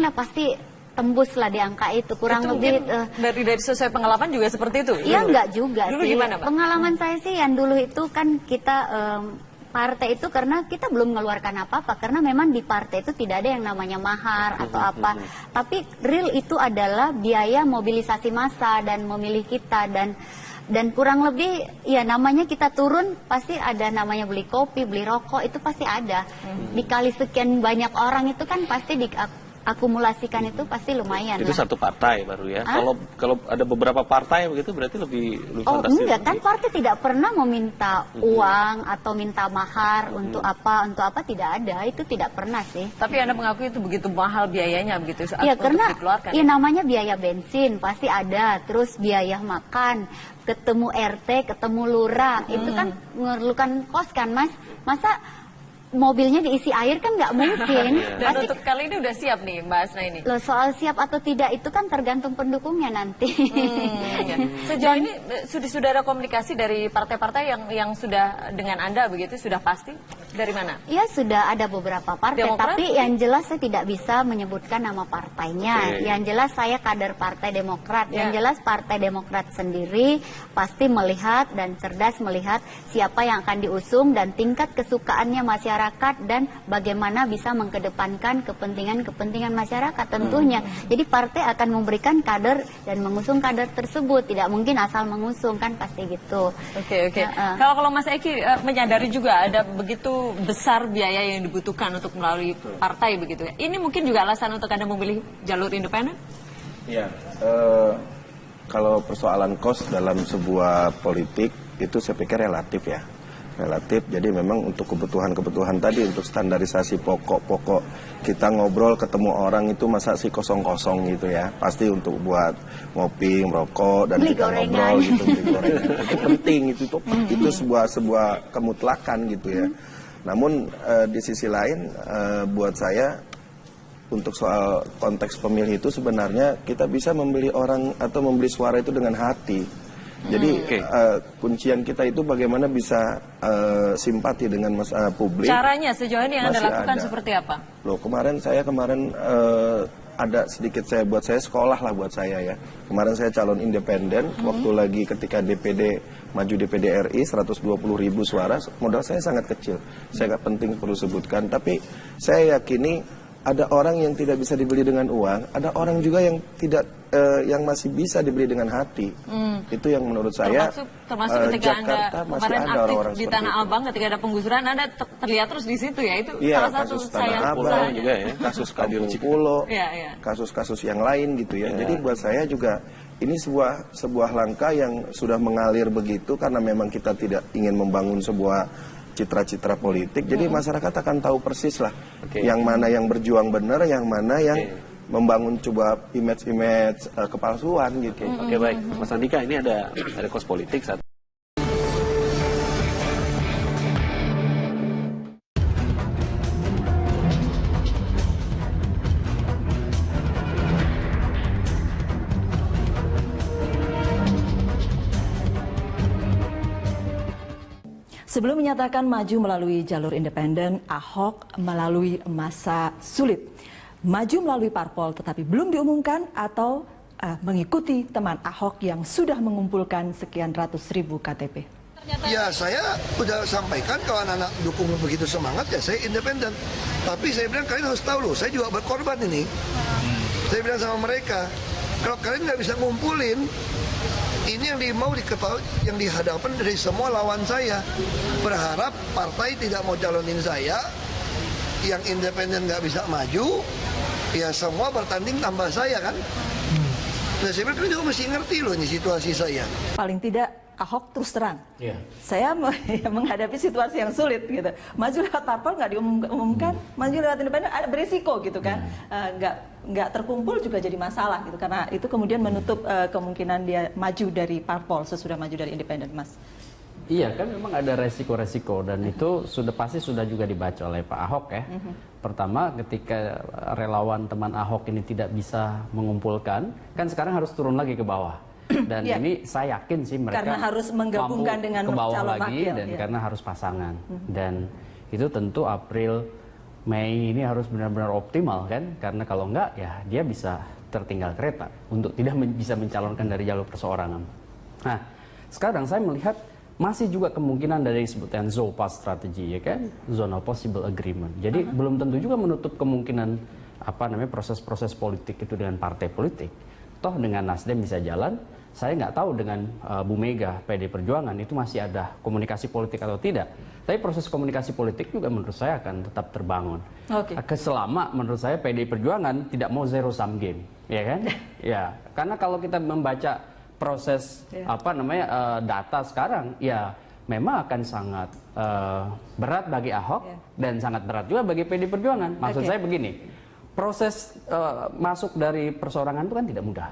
lah pasti tembus lah di angka itu kurang itu lebih dari sesuai pengalaman juga seperti itu. Iya enggak juga dulu sih. Gimana, Mbak? Pengalaman saya sih yang dulu itu kan kita partai itu karena kita belum mengeluarkan apa-apa karena memang di partai itu tidak ada yang namanya mahar atau apa. Tapi real itu adalah biaya mobilisasi massa dan memilih kita dan kurang lebih ya namanya kita turun pasti ada namanya beli kopi, beli rokok itu pasti ada. Dikali sekian banyak orang itu kan pasti akumulasikan itu pasti lumayan. Itu lah. satu partai baru ya. Kalau ada beberapa partai begitu berarti lebih fantastis. Enggak kan partai tidak pernah meminta uang atau minta mahar untuk apa tidak ada, itu tidak pernah sih. Tapi Anda mengakui itu begitu mahal biayanya begitu saat Ya untuk karena dikeluarkan. ya namanya biaya bensin pasti ada, terus biaya makan, ketemu RT, ketemu lurah, itu kan memerlukan kos kan Mas. Masa mobilnya diisi air kan nggak mungkin. Dan Pasti, untuk kali ini udah siap nih Mbak Asna ini. loh, soal siap atau tidak itu kan tergantung pendukungnya nanti. Ya. Sejauh ini sudah ada komunikasi dari partai-partai yang sudah dengan Anda begitu sudah pasti dari mana? Ya sudah ada beberapa partai, Demokrat? tapi yang jelas saya tidak bisa menyebutkan nama partainya. Oke. Yang jelas saya kader Partai Demokrat. Ya. Yang jelas Partai Demokrat sendiri pasti melihat dan cerdas melihat siapa yang akan diusung dan tingkat kesukaannya masyarakat dan bagaimana bisa mengkedepankan kepentingan masyarakat tentunya. Jadi partai akan memberikan kader dan mengusung kader tersebut. Tidak mungkin asal mengusung kan pasti gitu. Oke. Kalau Mas Eki menyadari juga ada begitu besar biaya yang dibutuhkan untuk melalui partai begitu ya. Ini mungkin juga alasan untuk Anda memilih jalur independen? Ya, kalau persoalan kos dalam sebuah politik itu saya pikir relatif ya. Relatif, jadi memang untuk kebutuhan tadi, untuk standarisasi pokok-pokok kita ngobrol ketemu orang itu masa sih kosong-kosong gitu ya, pasti untuk buat ngopi, merokok dan Beli kita gorengan. ngobrol gitu, beli gorengan itu penting, itu sebuah kemutlakan gitu ya. Namun di sisi lain buat saya untuk soal konteks pemilih itu sebenarnya kita bisa membeli orang atau membeli suara itu dengan hati. Jadi kuncian kita itu bagaimana bisa simpati dengan publik. Caranya sejauh ini yang Anda Masih lakukan ada. seperti apa? Loh, kemarin ada sedikit buat saya sekolah lah buat saya ya. Kemarin saya calon independen waktu lagi ketika maju DPD RI 120.000 suara, modal saya sangat kecil. Saya nggak penting perlu sebutkan, tapi saya yakini ada orang yang tidak bisa dibeli dengan uang, ada orang juga yang tidak yang masih bisa dibeli dengan hati. Itu yang menurut saya termasuk ketika Jakarta Anda masih kemarin ada aktif orang-orang di seperti Tanah itu. Abang ketika ada penggusuran Anda terlihat terus di situ ya. Itu Iya, salah satu kasus Tanah Abang usahanya. juga ya. kasus Kampung Pulo, Iya. kasus-kasus yang lain gitu ya. Jadi buat saya juga ini sebuah langkah yang sudah mengalir begitu karena memang kita tidak ingin membangun sebuah citra-citra politik. Jadi masyarakat akan tahu persis lah yang mana yang berjuang benar, yang mana yang membangun coba image-image kepalsuan gitu. Oke, baik. Mas Andika, ini ada kos politik saat Sebelum menyatakan maju melalui jalur independen, Ahok melalui masa sulit. Maju melalui parpol tetapi belum diumumkan atau mengikuti teman Ahok yang sudah mengumpulkan sekian ratus ribu KTP. Ya saya udah sampaikan kalau anak-anak dukung begitu semangat ya saya independen. Tapi saya bilang kalian harus tahu loh, saya juga berkorban ini. Saya bilang sama mereka, kalau kalian nggak bisa ngumpulin, ini yang mau diketahui, yang dihadapkan dari semua lawan saya. Berharap partai tidak mau calonin saya, yang independen nggak bisa maju, ya semua bertanding tambah saya kan. Nah saya bilang kalian juga mesti ngerti loh ini situasi saya. Paling tidak Ahok terus terang, saya menghadapi situasi yang sulit gitu. Maju lewat parpol nggak diumumkan, maju lewat independen ada berisiko gitu kan, nggak terkumpul juga jadi masalah gitu karena itu kemudian menutup kemungkinan dia maju dari parpol sesudah maju dari independen, Mas. Iya kan memang ada resiko-resiko dan itu pasti sudah juga dibaca oleh Pak Ahok ya. Pertama ketika relawan teman Ahok ini tidak bisa mengumpulkan, kan sekarang harus turun lagi ke bawah. Dan ini saya yakin sih mereka karena harus menggabungkan mampu dengan ke bawah calon lagi wakil, dan karena harus pasangan. Dan itu tentu April Mei ini harus benar-benar optimal kan, karena kalau enggak ya dia bisa tertinggal kereta untuk tidak bisa mencalonkan dari jalur perseorangan. Nah, sekarang saya melihat masih juga kemungkinan dari disebutkan ZOPA strategi, ya kan, zone of possible agreement. Jadi belum tentu juga menutup kemungkinan proses-proses politik itu dengan partai politik. Toh dengan Nasdem bisa jalan, saya nggak tahu dengan Bu Mega, PD Perjuangan itu masih ada komunikasi politik atau tidak. Tapi proses komunikasi politik juga menurut saya akan tetap terbangun. Selama menurut saya PD Perjuangan tidak mau zero sum game, ya kan? Ya, karena kalau kita membaca proses data sekarang, ya memang akan sangat berat bagi Ahok dan sangat berat juga bagi PD Perjuangan. Maksud saya begini, proses masuk dari perseorangan itu kan tidak mudah.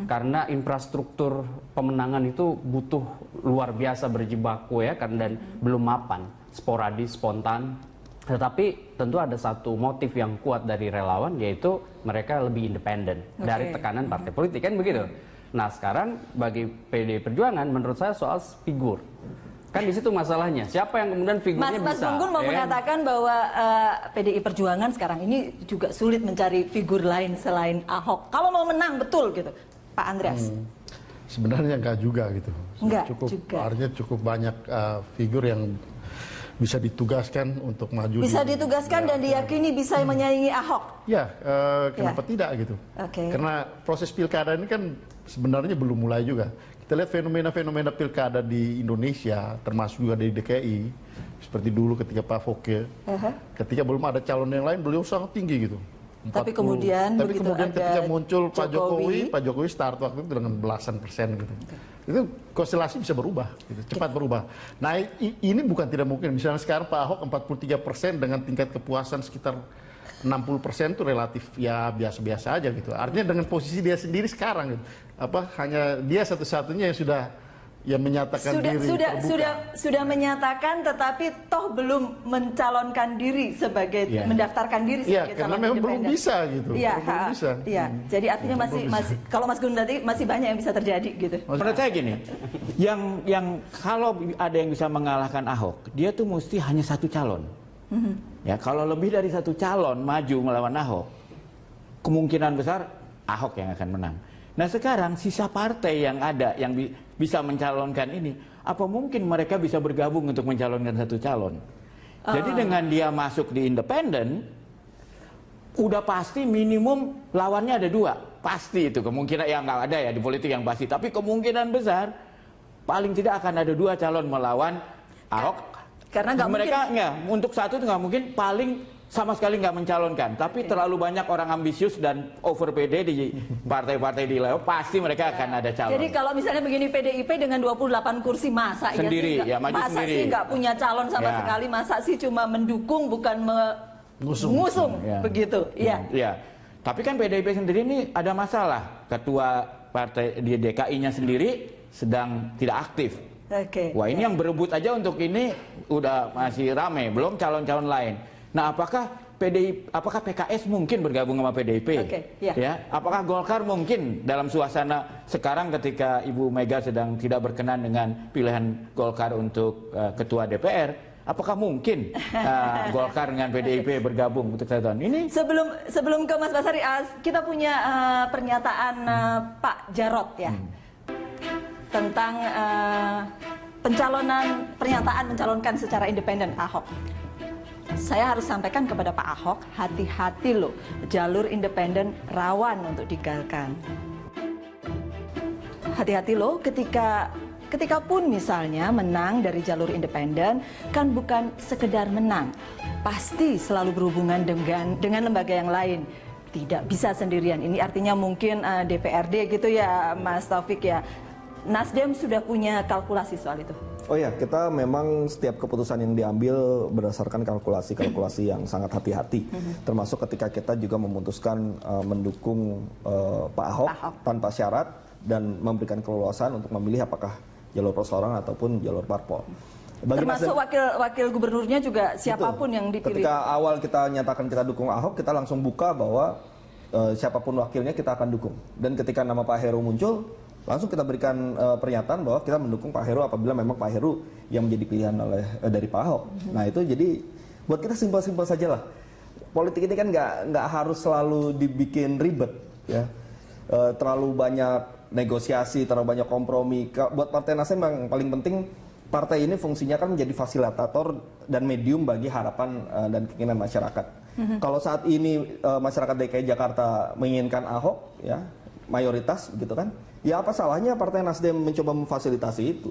Karena infrastruktur pemenangan itu butuh luar biasa berjibaku ya, dan belum mapan, sporadis, spontan. Tetapi tentu ada satu motif yang kuat dari relawan, yaitu mereka lebih independen dari tekanan partai politik, kan begitu. Nah sekarang bagi PD Perjuangan menurut saya soal figur. Kan di situ masalahnya. Siapa yang kemudian figurnya Mas bisa? Gun mau mengatakan bahwa PDI Perjuangan sekarang ini juga sulit mencari figur lain selain Ahok. Kalau mau menang betul gitu, Pak Andreas. Sebenarnya enggak juga gitu. Enggak cukup juga. Artinya cukup banyak figur yang bisa ditugaskan untuk maju. Bisa ditugaskan dan diyakini bisa menyaingi Ahok. Ya, kenapa tidak gitu? Karena proses pilkada ini kan sebenarnya belum mulai juga. Kita lihat fenomena-fenomena pilkada di Indonesia, termasuk juga di DKI, seperti dulu ketika Pak Fokke, ketika belum ada calon yang lain, beliau sangat tinggi gitu. 40. Tapi kemudian ketika muncul Pak Jokowi start waktu itu dengan belasan persen gitu. Itu konstelasi bisa berubah, gitu, cepat berubah. Nah ini bukan tidak mungkin. Misalnya sekarang Pak Ahok 43% dengan tingkat kepuasan sekitar 60% itu relatif ya biasa-biasa aja gitu. Artinya dengan posisi dia sendiri sekarang gitu. Hanya dia satu-satunya yang sudah menyatakan diri sudah menyatakan, tetapi toh belum mencalonkan diri sebagai mendaftarkan diri sebagai calon karena memang belum bisa gitu. Belum bisa. Jadi artinya masih kalau Mas Gun tadi masih banyak yang bisa terjadi gitu. Menurut saya gini, yang kalau ada yang bisa mengalahkan Ahok, dia tuh mesti hanya satu calon. Ya, kalau lebih dari satu calon maju melawan Ahok, kemungkinan besar Ahok yang akan menang. Nah sekarang sisa partai yang ada yang bisa mencalonkan ini, apa mungkin mereka bisa bergabung untuk mencalonkan satu calon? Jadi dengan dia masuk di independen, udah pasti minimum lawannya ada dua, pasti itu kemungkinan yang nggak ada ya di politik yang pasti. Tapi kemungkinan besar paling tidak akan ada dua calon melawan Ahok. Karena nggak mereka mungkin. Untuk satu itu nggak mungkin, paling sama sekali nggak mencalonkan. Tapi terlalu banyak orang ambisius dan over PD di partai-partai di Leo, pasti mereka akan ada calon. Jadi kalau misalnya begini, PDIP dengan 28 kursi masa sendiri, maju sendiri. Sih nggak punya calon sama sekali, masa sih cuma mendukung bukan mengusung begitu. Iya. Tapi kan PDIP sendiri ini ada masalah. Ketua partai di DKI-nya sendiri sedang tidak aktif. Wah ini yang berebut aja untuk ini udah masih rame, belum calon-calon lain. Nah, apakah PKS mungkin bergabung sama PDIP? Ya, apakah Golkar mungkin dalam suasana sekarang ketika Ibu Mega sedang tidak berkenan dengan pilihan Golkar untuk ketua DPR? Apakah mungkin Golkar dengan PDIP bergabung untuk satu tahun ini? Sebelum ke Mas Basari, kita punya pernyataan Pak Jarod ya tentang pernyataan mencalonkan secara independen Ahok. Saya harus sampaikan kepada Pak Ahok, hati-hati loh, jalur independen rawan untuk digagalkan. Hati-hati loh ketika pun misalnya menang dari jalur independen, kan bukan sekedar menang, pasti selalu berhubungan dengan lembaga yang lain. Tidak bisa sendirian. Ini artinya mungkin DPRD gitu ya, Mas Taufik ya. Nasdem sudah punya kalkulasi soal itu. Oh ya, kita memang setiap keputusan yang diambil berdasarkan kalkulasi yang sangat hati-hati. Termasuk ketika kita juga memutuskan mendukung Pak Ahok tanpa syarat dan memberikan keleluasan untuk memilih apakah jalur perseorangan ataupun jalur parpol. Termasuk wakil gubernurnya juga siapapun yang dipilih. Ketika awal kita nyatakan kita dukung Ahok, kita langsung buka bahwa siapapun wakilnya kita akan dukung. Dan ketika nama Pak Heru muncul, langsung kita berikan pernyataan bahwa kita mendukung Pak Heru apabila memang Pak Heru yang menjadi pilihan dari Pak Ahok. Nah itu jadi buat kita simpel-simpel saja lah. politik ini kan nggak harus selalu dibikin ribet ya. Terlalu banyak negosiasi, terlalu banyak kompromi. Buat Partai Nasdem yang paling penting, partai ini fungsinya kan menjadi fasilitator dan medium bagi harapan dan keinginan masyarakat. Kalau saat ini masyarakat DKI Jakarta menginginkan Ahok, ya mayoritas gitu kan, ya apa salahnya Partai Nasdem mencoba memfasilitasi itu.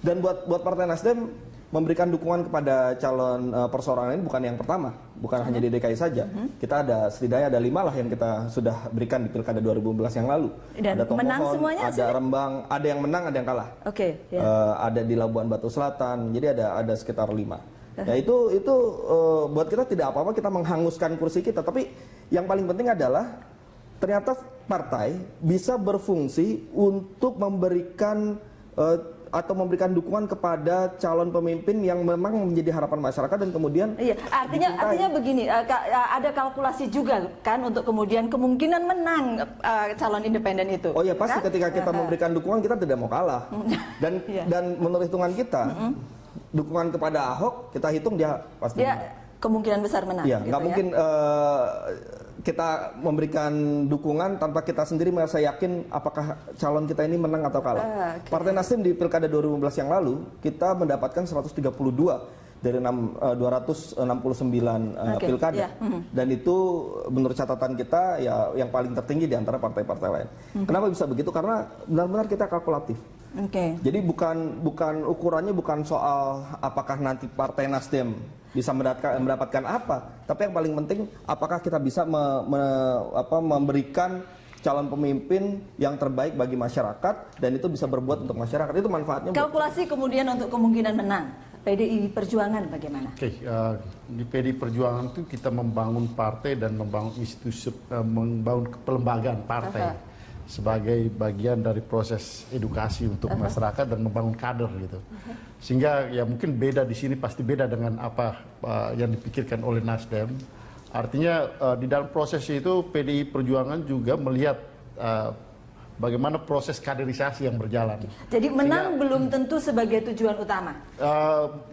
Dan buat Partai Nasdem memberikan dukungan kepada calon perseorangan ini bukan yang pertama, bukan hanya di DKI saja. Kita ada setidaknya ada 5 lah yang kita sudah berikan di Pilkada 2012 yang lalu. Dan ada menang Tomohon, semuanya? ada Rembang, ada yang menang, ada yang kalah. Oke. Ada di Labuan Batu Selatan, jadi ada sekitar 5. Ya itu buat kita tidak apa-apa kita menghanguskan kursi kita, tapi yang paling penting adalah ternyata partai bisa berfungsi untuk memberikan atau memberikan dukungan kepada calon pemimpin yang memang menjadi harapan masyarakat dan kemudian artinya begini, ada kalkulasi juga kan untuk kemudian kemungkinan menang calon independen itu. Oh ya pasti kan? Ketika kita memberikan dukungan kita tidak mau kalah dan menurut hitungan kita dukungan kepada Ahok kita hitung dia pasti kemungkinan besar menang. Iya, gitu nggak mungkin kita memberikan dukungan tanpa kita sendiri merasa yakin apakah calon kita ini menang atau kalah. Partai Nasdem di Pilkada 2015 yang lalu kita mendapatkan 132 dari 269 pilkada. Dan itu menurut catatan kita ya yang paling tertinggi di antara partai-partai lain. Kenapa bisa begitu? Karena benar-benar kita kalkulatif. Jadi bukan ukurannya bukan soal apakah nanti Partai Nasdem bisa mendapatkan apa, tapi yang paling penting apakah kita bisa memberikan calon pemimpin yang terbaik bagi masyarakat dan itu bisa berbuat untuk masyarakat, itu manfaatnya. Kalkulasi kemudian untuk kemungkinan menang PDI Perjuangan bagaimana? Di PDI Perjuangan itu kita membangun partai dan membangun institusi, membangun kelembagaan partai sebagai bagian dari proses edukasi untuk masyarakat dan membangun kader gitu. Sehingga ya mungkin beda di sini pasti beda dengan apa yang dipikirkan oleh Nasdem. Artinya di dalam proses itu PDI Perjuangan juga melihat bagaimana proses kaderisasi yang berjalan. Jadi menang belum tentu sebagai tujuan utama.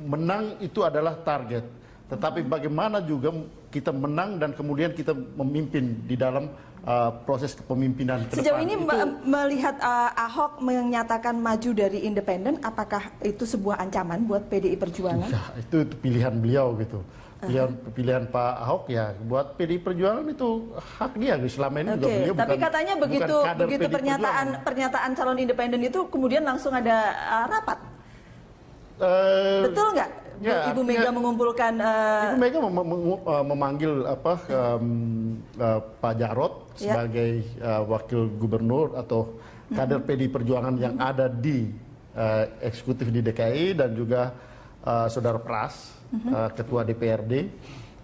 Menang itu adalah target, tetapi bagaimana juga kita menang dan kemudian kita memimpin di dalam proses kepemimpinan ke Sejauh depan. ini melihat Ahok menyatakan maju dari independen, apakah itu sebuah ancaman buat PDI Perjuangan? Ya, itu pilihan beliau gitu. Pilihan Pak Ahok ya buat PDI Perjuangan itu hak dia. Selama ini juga beliau tapi bukan, katanya begitu pernyataan calon independen itu kemudian langsung ada rapat. Betul nggak? Ya, Ibu Mega mengumpulkan Ibu Mega memanggil Pak Jarod sebagai wakil gubernur atau kader PDI Perjuangan yang ada di eksekutif di DKI dan juga Saudara Pras, ketua DPRD,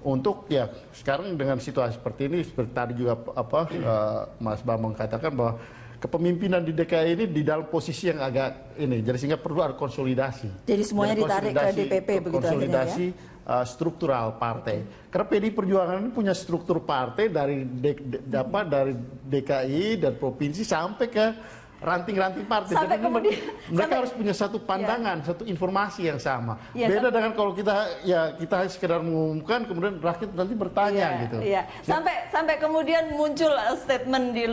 untuk ya sekarang dengan situasi seperti ini, seperti tadi juga Mas Bambang katakan bahwa kepemimpinan di DKI ini di dalam posisi yang agak ini, jadi sehingga perlu ada konsolidasi. Jadi semuanya ditarik ke DPP begitu konsolidasi ya? Struktural partai. Karena PDI Perjuangan ini punya struktur partai dari DKI dan provinsi sampai ke ranting-ranting partai. Jadi mereka harus punya satu pandangan, satu informasi yang sama. Beda dengan kalau kita sekedar mengumumkan kemudian rakyat nanti bertanya gitu. Sampai kemudian muncul statement di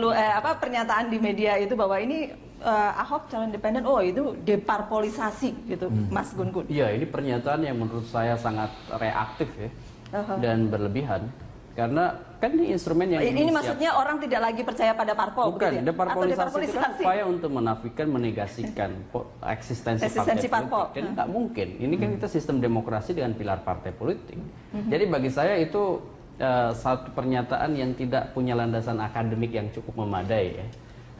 pernyataan di media itu bahwa ini Ahok calon independen, itu deparpolisasi gitu, Mas Gun-Gun. Iya, ini pernyataan yang menurut saya sangat reaktif ya dan berlebihan. Karena kan ini instrumen yang ini maksudnya orang tidak lagi percaya pada parpol. Bukan, deparpolisasi itu kan upaya untuk menafikan, menegasikan eksistensi parpol. Dan nggak mungkin. Ini kan kita sistem demokrasi dengan pilar partai politik. Jadi bagi saya itu satu pernyataan yang tidak punya landasan akademik yang cukup memadai ya.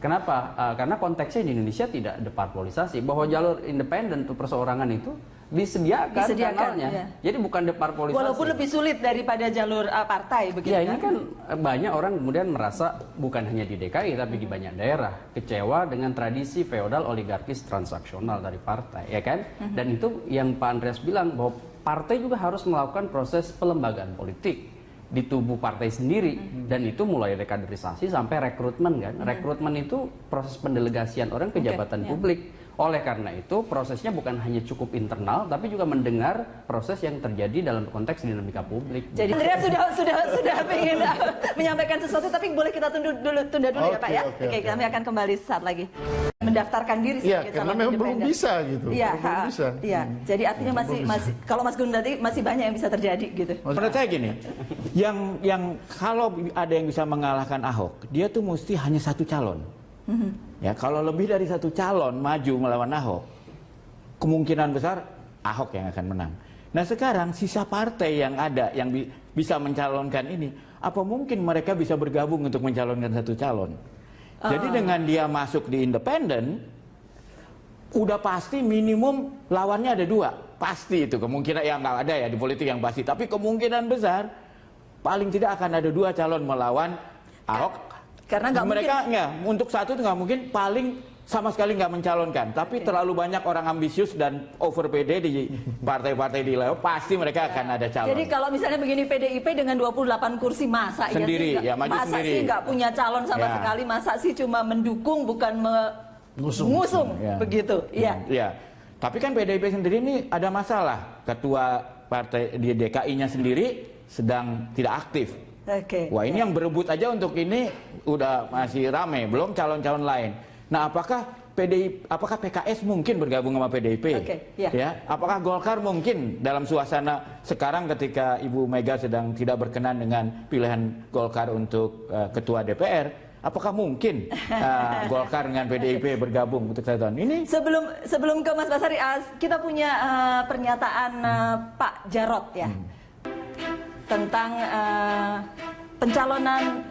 Kenapa? Karena konteksnya di Indonesia tidak deparpolisasi. Bahwa jalur independen untuk perseorangan itu disediakan kanalnya. Ya. Jadi bukan deparpolisasi. Walaupun lebih sulit daripada jalur partai begitu. Ya, ini kan banyak orang kemudian merasa bukan hanya di DKI tapi di banyak daerah kecewa dengan tradisi feodal oligarkis transaksional dari partai, ya kan? Dan itu yang Pak Andreas bilang bahwa partai juga harus melakukan proses pelembagaan politik di tubuh partai sendiri, dan itu mulai dari kaderisasi sampai rekrutmen kan. Rekrutmen itu proses pendelegasian orang ke jabatan publik Oleh karena itu prosesnya bukan hanya cukup internal, tapi juga mendengar proses yang terjadi dalam konteks dinamika publik. Jadi Andrea sudah ingin menyampaikan sesuatu, tapi boleh kita tunda dulu ya Pak ya. Oke, kami akan kembali saat lagi. Mendaftarkan diri sebagai calon karena memang belum independen. bisa gitu. Iya, belum bisa. Iya. Jadi artinya masih kalau Mas Gun tadi masih banyak yang bisa terjadi gitu. Menurut saya gini, yang kalau ada yang bisa mengalahkan Ahok, dia tuh mesti hanya satu calon. Ya, kalau lebih dari satu calon maju melawan Ahok, kemungkinan besar Ahok yang akan menang. Nah sekarang sisa partai yang ada yang bisa mencalonkan ini, apa mungkin mereka bisa bergabung untuk mencalonkan satu calon? Jadi dengan dia masuk di independen, udah pasti minimum lawannya ada dua. Pasti itu kemungkinan, yang nggak ada ya di politik yang pasti. Tapi kemungkinan besar paling tidak akan ada dua calon melawan Ahok. Karena nggak mereka mungkin. nggak, untuk satu itu nggak mungkin, paling sama sekali nggak mencalonkan. Tapi terlalu banyak orang ambisius dan over PD di partai-partai di level, pasti mereka akan ada calon. Jadi kalau misalnya begini, PDIP dengan 28 kursi masa Sendiri, ya, maju masa sendiri. sih nggak punya calon sama Ya. sekali, masa sih cuma mendukung bukan mengusung Ya. begitu. Iya. Ya. Tapi kan PDIP sendiri ini ada masalah. Ketua partai di DKI-nya sendiri sedang tidak aktif. Oke. Wah, ini yang berebut aja untuk ini udah masih rame, belum calon-calon lain. Nah, apakah PKS mungkin bergabung sama PDIP? Oke, ya. Ya, apakah Golkar mungkin dalam suasana sekarang ketika Ibu Mega sedang tidak berkenan dengan pilihan Golkar untuk ketua DPR, apakah mungkin Golkar dengan PDIP bergabung untuk satu tahun ini? Sebelum ke Mas Basari, kita punya pernyataan Pak Jarod ya. Tentang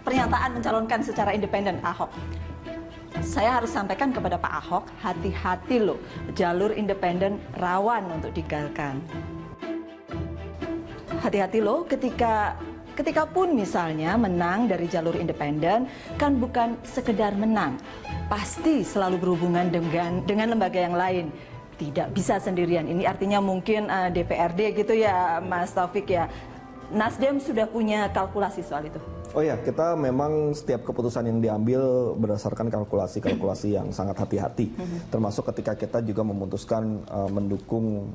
pernyataan mencalonkan secara independen Ahok. Saya harus sampaikan kepada Pak Ahok, hati-hati loh, jalur independen rawan untuk digagalkan. Hati-hati loh ketika pun misalnya menang dari jalur independen, kan bukan sekedar menang, pasti selalu berhubungan dengan lembaga yang lain. Tidak bisa sendirian. Ini artinya mungkin DPRD gitu ya, Mas Taufik ya. Nasdem sudah punya kalkulasi soal itu. Oh ya, kita memang setiap keputusan yang diambil berdasarkan kalkulasi yang sangat hati-hati. Termasuk ketika kita juga memutuskan mendukung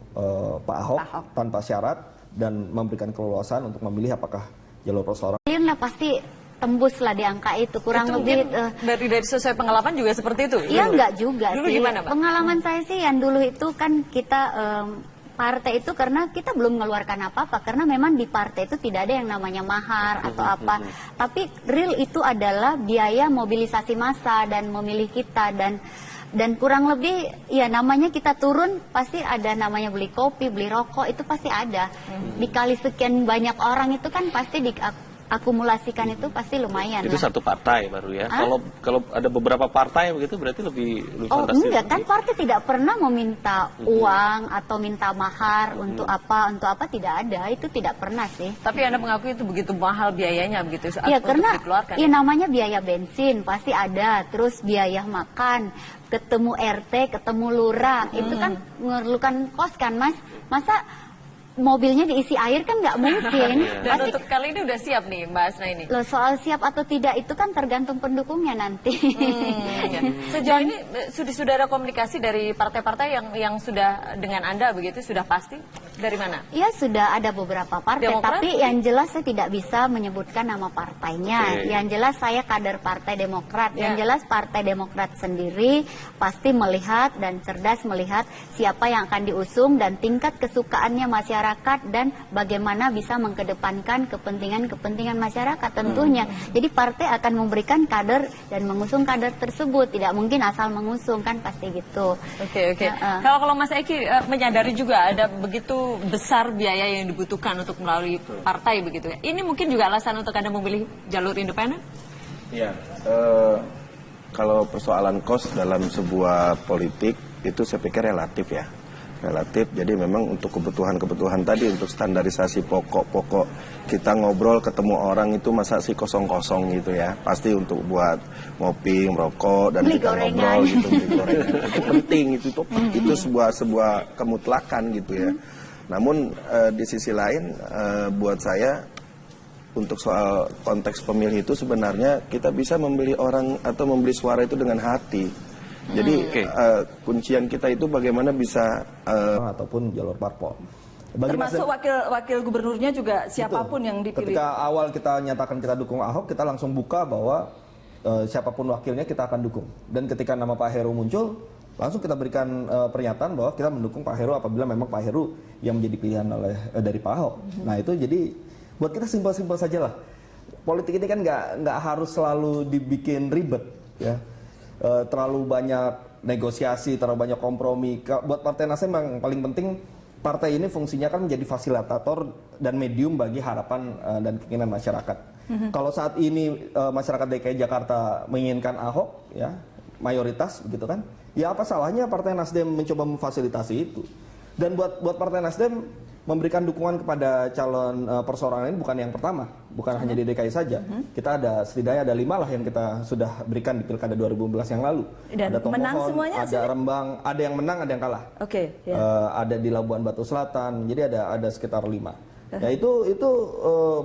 Pak Ahok tanpa syarat dan memberikan keleluasan untuk memilih apakah jalur perseorangan. Lah pasti tembus lah di angka itu, kurang itu lebih. dari sesuai pengalaman juga seperti itu. Iya enggak juga dulu sih. Gimana, Mbak? Pengalaman saya sih yang dulu itu kan kita partai itu karena kita belum mengeluarkan apa-apa, karena memang di partai itu tidak ada yang namanya mahar atau apa. Tapi real itu adalah biaya mobilisasi massa dan memilih kita, dan kurang lebih ya namanya kita turun pasti ada namanya beli kopi, beli rokok, itu pasti ada. Dikali sekian banyak orang itu kan pasti akumulasikan itu pasti lumayan. Itu lah. satu partai baru ya. Kalau ada beberapa partai begitu berarti lebih fantastis. Enggak kan, partai tidak pernah meminta uang atau minta mahar untuk apa tidak ada, itu tidak pernah sih. Tapi Anda mengakui itu begitu mahal biayanya begitu Ya untuk karena dikeluarkan. ya namanya biaya bensin pasti ada, terus biaya makan, ketemu RT, ketemu lurah, itu kan memerlukan kos kan Mas. Masa mobilnya diisi air kan nggak mungkin. Dan Pasti, untuk kali ini udah siap nih Mbak Asna ini. loh, soal siap atau tidak itu kan tergantung pendukungnya nanti. Ya. Sejauh ini sudah ada komunikasi dari partai-partai yang sudah dengan Anda begitu, sudah pasti dari mana? Ya sudah ada beberapa partai, Demokrat? tapi yang jelas saya tidak bisa menyebutkan nama partainya. Oke. Yang jelas saya kader Partai Demokrat. Ya. Yang jelas Partai Demokrat sendiri pasti melihat dan cerdas melihat siapa yang akan diusung dan tingkat kesukaannya masyarakat, dan bagaimana bisa mengkedepankan kepentingan masyarakat tentunya. Jadi partai akan memberikan kader dan mengusung kader tersebut. Tidak mungkin asal mengusung, kan pasti gitu. Oke. Kalau Mas Eki menyadari juga ada begitu besar biaya yang dibutuhkan untuk melalui partai begitu ya. Ini mungkin juga alasan untuk Anda memilih jalur independen? Iya, kalau persoalan kos dalam sebuah politik itu saya pikir relatif ya. Relatif, jadi memang untuk kebutuhan tadi, untuk standarisasi pokok-pokok kita ngobrol ketemu orang itu masa sih kosong-kosong gitu ya, pasti untuk buat ngopi, merokok dan Beli kita gorengan. ngobrol gitu, beli gorengan itu penting, itu sebuah kemutlakan gitu ya. Namun di sisi lain buat saya untuk soal konteks pemilih itu sebenarnya kita bisa memilih orang atau membeli suara itu dengan hati. Jadi kuncian kita itu bagaimana bisa ataupun jalur parpol. Termasuk wakil gubernurnya juga siapapun yang dipilih. Ketika awal kita nyatakan kita dukung Ahok, kita langsung buka bahwa siapapun wakilnya kita akan dukung. Dan ketika nama Pak Heru muncul, langsung kita berikan pernyataan bahwa kita mendukung Pak Heru apabila memang Pak Heru yang menjadi pilihan dari Pak Ahok. Nah itu jadi buat kita simpel-simpel saja lah. Politik ini kan nggak harus selalu dibikin ribet, ya. Terlalu banyak negosiasi, terlalu banyak kompromi. Buat Partai Nasdem yang paling penting, partai ini fungsinya kan menjadi fasilitator dan medium bagi harapan dan keinginan masyarakat. Kalau saat ini masyarakat DKI Jakarta menginginkan Ahok, ya mayoritas begitu kan, ya apa salahnya Partai Nasdem mencoba memfasilitasi itu. Dan buat Partai Nasdem memberikan dukungan kepada calon perseorangan ini bukan yang pertama, bukan hanya di DKI saja. Kita ada setidaknya ada 5 lah yang kita sudah berikan di Pilkada 2012 yang lalu. Dan ada menang Tomohon, semuanya, ada Rembang, ada yang menang, ada yang kalah. Ada di Labuan Batu Selatan, jadi ada sekitar 5. Ya itu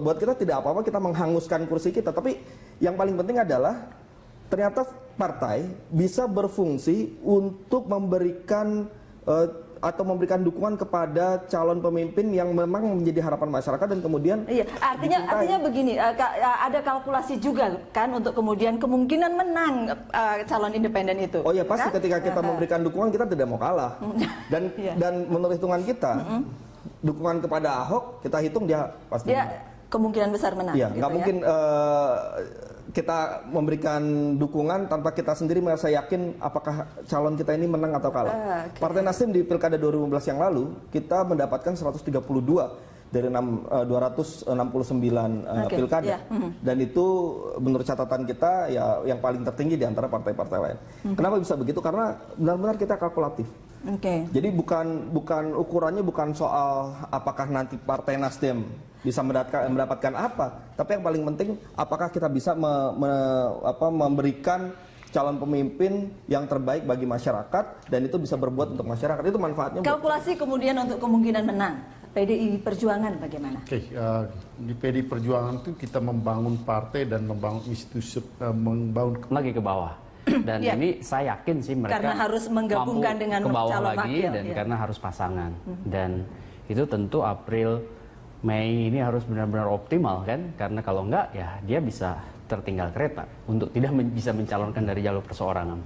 buat kita tidak apa-apa kita menghanguskan kursi kita, tapi yang paling penting adalah ternyata partai bisa berfungsi untuk memberikan atau memberikan dukungan kepada calon pemimpin yang memang menjadi harapan masyarakat dan kemudian artinya begini, ada kalkulasi juga kan untuk kemudian kemungkinan menang calon independen itu. Oh ya pasti kan? Ketika kita memberikan dukungan kita tidak mau kalah dan menurut hitungan kita dukungan kepada Ahok kita hitung dia pasti kemungkinan besar menang. Iya, nggak mungkin kita memberikan dukungan tanpa kita sendiri merasa yakin apakah calon kita ini menang atau kalah. Partai Nasdem di Pilkada 2015 yang lalu kita mendapatkan 132 dari 269 pilkada. Dan itu menurut catatan kita ya yang paling tertinggi di antara partai-partai lain. Kenapa bisa begitu? Karena benar-benar kita kalkulatif. Jadi bukan ukurannya bukan soal apakah nanti Partai Nasdem bisa mendapatkan apa, tapi yang paling penting apakah kita bisa memberikan calon pemimpin yang terbaik bagi masyarakat dan itu bisa berbuat untuk masyarakat, itu manfaatnya. Kalkulasi kemudian untuk kemungkinan menang PDI Perjuangan bagaimana? Di PDI Perjuangan itu kita membangun partai dan membangun institusi, membangun lagi ke bawah. Dan ini saya yakin sih mereka karena harus menggabungkan dengan ke bawah calon lagi wakil, dan karena harus pasangan. Dan itu tentu April Mei ini harus benar-benar optimal kan, karena kalau enggak ya dia bisa tertinggal kereta untuk tidak bisa mencalonkan dari jalur perseorangan.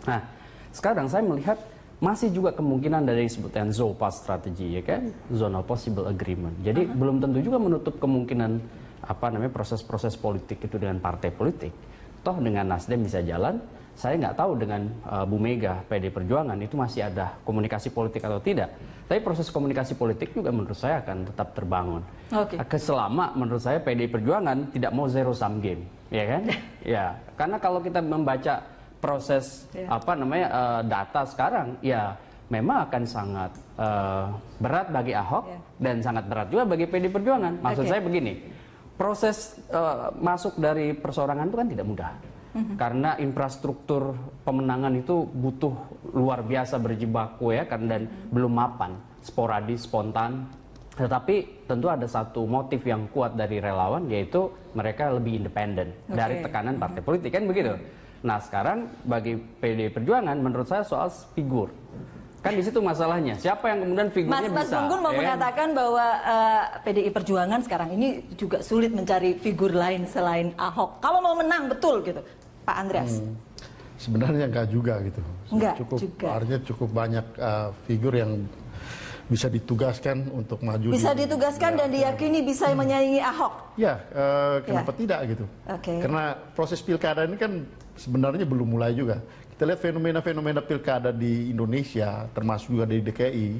Nah, sekarang saya melihat masih juga kemungkinan dari disebutkan ZOPA strategi ya kan, zone of possible agreement. Jadi belum tentu juga menutup kemungkinan proses-proses politik itu dengan partai politik. Toh dengan Nasdem bisa jalan, saya nggak tahu dengan Bu Mega, PD Perjuangan itu masih ada komunikasi politik atau tidak. Tapi proses komunikasi politik juga menurut saya akan tetap terbangun. Selama menurut saya PD Perjuangan tidak mau zero sum game, ya kan? Ya, karena kalau kita membaca proses data sekarang, ya memang akan sangat berat bagi Ahok dan sangat berat juga bagi PD Perjuangan. Maksud saya begini, proses masuk dari perseorangan itu kan tidak mudah. Karena infrastruktur pemenangan itu butuh luar biasa berjibaku ya kan, dan belum mapan, sporadis, spontan. Tetapi tentu ada satu motif yang kuat dari relawan, yaitu mereka lebih independen dari tekanan partai politik kan begitu. Nah sekarang bagi PD Perjuangan menurut saya soal figur. Kan di situ masalahnya. Siapa yang kemudian figurnya Mas bisa? Gun mau mengatakan bahwa PDI Perjuangan sekarang ini juga sulit mencari figur lain selain Ahok. Kalau mau menang betul gitu, Pak Andreas. Sebenarnya enggak juga gitu. Artinya cukup banyak figur yang bisa ditugaskan untuk maju. Bisa ditugaskan dan diyakini bisa menyaingi Ahok. Ya, kenapa tidak gitu? Karena proses pilkada ini kan sebenarnya belum mulai juga. Kita lihat fenomena-fenomena pilkada di Indonesia, termasuk juga di DKI,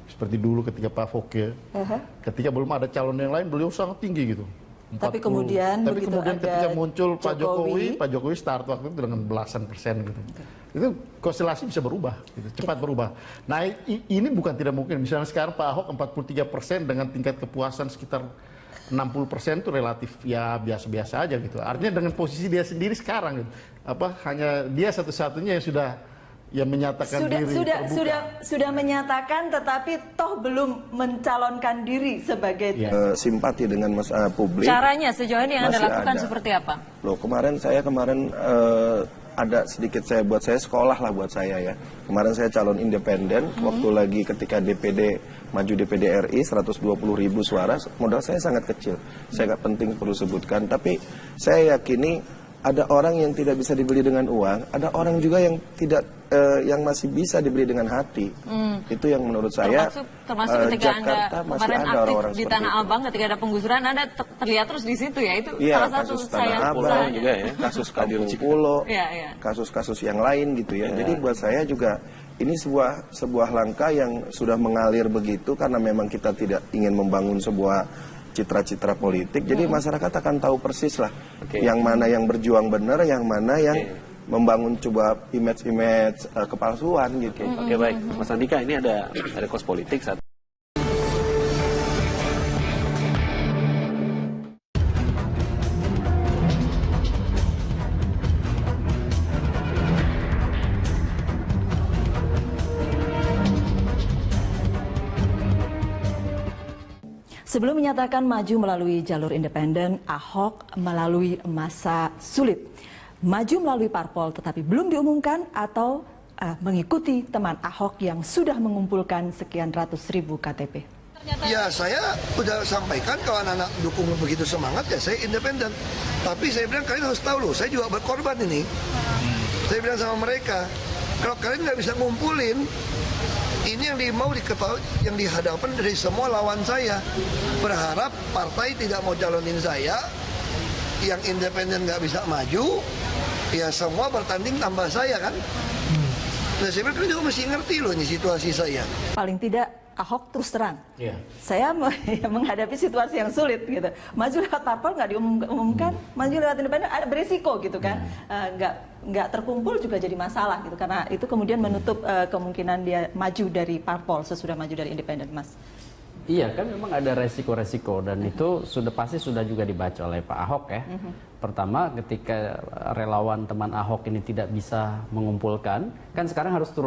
seperti dulu ketika Pak Fokke, ketika belum ada calon yang lain, beliau sangat tinggi gitu. 40. Tapi kemudian ketika muncul Pak Jokowi start waktu itu dengan belasan persen gitu. Itu konstelasi bisa berubah, gitu, cepat berubah. Nah ini bukan tidak mungkin. Misalnya sekarang Pak Ahok 43% dengan tingkat kepuasan sekitar 60% itu relatif ya biasa-biasa aja gitu. Artinya dengan posisi dia sendiri sekarang gitu. Hanya dia satu-satunya yang sudah menyatakan diri sudah menyatakan, tetapi toh belum mencalonkan diri sebagai simpati dengan publik. Caranya sejauh ini yang Anda lakukan seperti apa? Loh, saya kemarin ada sedikit buat saya sekolah lah buat saya ya. Kemarin saya calon independen, waktu lagi ketika maju DPD RI 120.000 suara, modal saya sangat kecil. Saya nggak penting perlu sebutkan, tapi saya yakini ada orang yang tidak bisa dibeli dengan uang, ada orang juga yang tidak yang masih bisa dibeli dengan hati. Itu yang menurut saya termasuk ketika Jakarta Anda masih kemarin ada aktif orang-orang di Tanah itu. Abang ketika ada penggusuran, Anda terlihat terus di situ ya. Itu Iya, salah satu kasus Tanah Abang juga ya, kasus Kampung Pulo, Iya. kasus-kasus yang lain gitu ya. Jadi buat saya juga ini sebuah langkah yang sudah mengalir begitu karena memang kita tidak ingin membangun sebuah citra-citra politik. Jadi masyarakat akan tahu persis lah yang mana yang berjuang benar, yang mana yang membangun coba image-image kepalsuan gitu. Oke, baik, Mas Andika, ini ada kos politik saat Sebelum menyatakan maju melalui jalur independen, Ahok melalui masa sulit. Maju melalui parpol tetapi belum diumumkan atau mengikuti teman Ahok yang sudah mengumpulkan sekian ratus ribu KTP. Ya saya udah sampaikan kalau anak-anak dukung begitu semangat ya saya independen. Tapi saya bilang kalian harus tahu loh, saya juga berkorban ini. Saya bilang sama mereka, kalau kalian nggak bisa ngumpulin, ini yang mau diketahui, yang dihadapkan dari semua lawan saya. Berharap partai tidak mau calonin saya, yang independen nggak bisa maju, ya semua bertanding tambah saya kan. Nah saya bilang kalian juga mesti ngerti loh ini situasi saya. Paling tidak Ahok terus terang. Saya menghadapi situasi yang sulit gitu. Maju lewat parpol nggak diumumkan, maju lewat independen ada beresiko gitu kan. Nggak terkumpul juga jadi masalah gitu karena itu kemudian menutup kemungkinan dia maju dari parpol sesudah maju dari independen, Mas. Iya kan memang ada resiko-resiko dan itu pasti sudah juga dibaca oleh Pak Ahok ya. Pertama ketika relawan teman Ahok ini tidak bisa mengumpulkan, kan sekarang harus turun